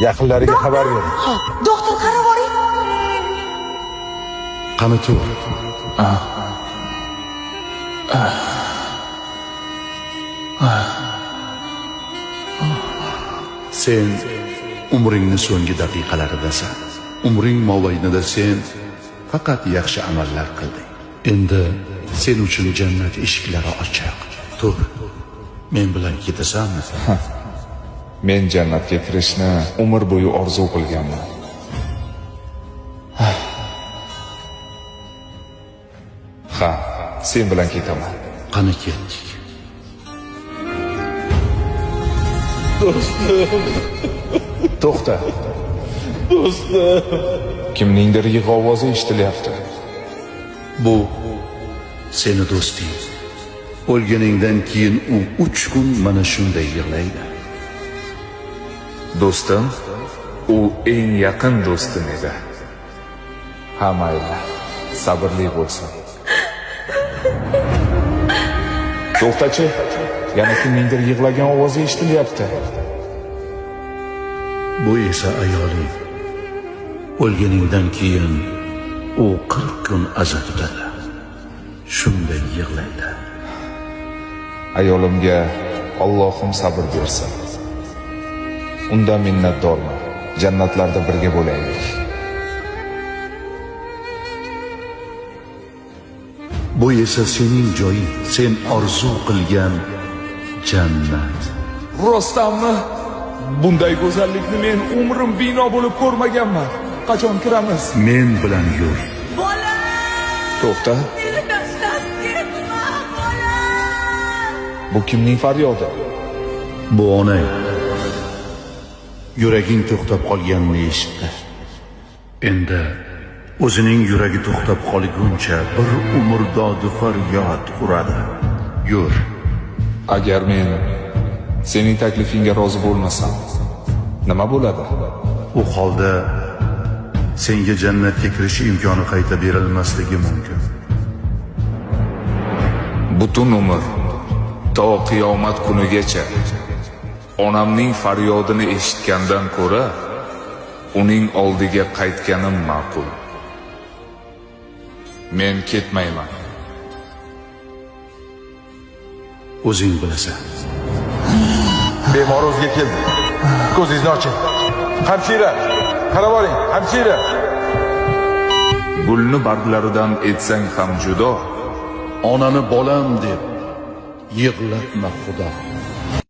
Yaqinlariga xabar bering. Xo'p, doktor qarab oling. Qani tur. Sen umringni so'nggi daqiqalaridasan. Umring mobaynida sen faqat yaxshi amallar qilding. Endi sen uchun jannat eshiklari ochiq. Tur. Men bilan ketasanmi? Men jannatga kirishni umr bo'yi orzu qilganman. Ha, sen bilan ketaman. Qani ketdik. To'xta. Kimningdir yig'i ovozi eshitilyapti. Bu seni do'sting. O'lganingdan keyin u 3 kun mana shunday yig'laydi. Do'stim, u eng yaqin do'stim edi. Ha mayli, sabrli bo'lsin. To'xtachi, yana kimningdir yig'lagan ovozi eshitilyapti. Bu esa ayoling. O'lganingdan keyin u 40 kun azobda. Shunday yig'laydi. Ayolimga Allohim sabr bersin. Undan minnatdorman. Jannatlarda birga bo'laylik. Bu esa sening joying, sen orzu qilgan jannat. Rostdanmi? Bunday go'zallikni men umrim bino bo'lib ko'rmaganman. Qachon kiramiz? Men bilan yur. Bola! To'xta. Meni tashlab ketma, bola! Bu kimning faryodi? Bu onang. Yuraging to'xtab qolganini eshitdi. Endi o'zining yuragi to'xtab qolguncha bir umr dodi faryod uradi. Yur. Agar men sening taklifingga rozi bo'lmasam, nima bo'ladi? U holda senga jannatga kirish imkoni qayta berilmasligi mumkin. Butun umr to qiyomat kunigacha onamning faryodini eshitgandan ko'ra uning oldiga qaytganim ma'qul. Men ketmayman. O'zing bilasan. Bemor o'ziga keldi. Ko'zingizni oching. Hamshira, qarab oling, hamshira. Gulni barglaridan etsang ham judo, Onani bolam deb yig'latma Xudo.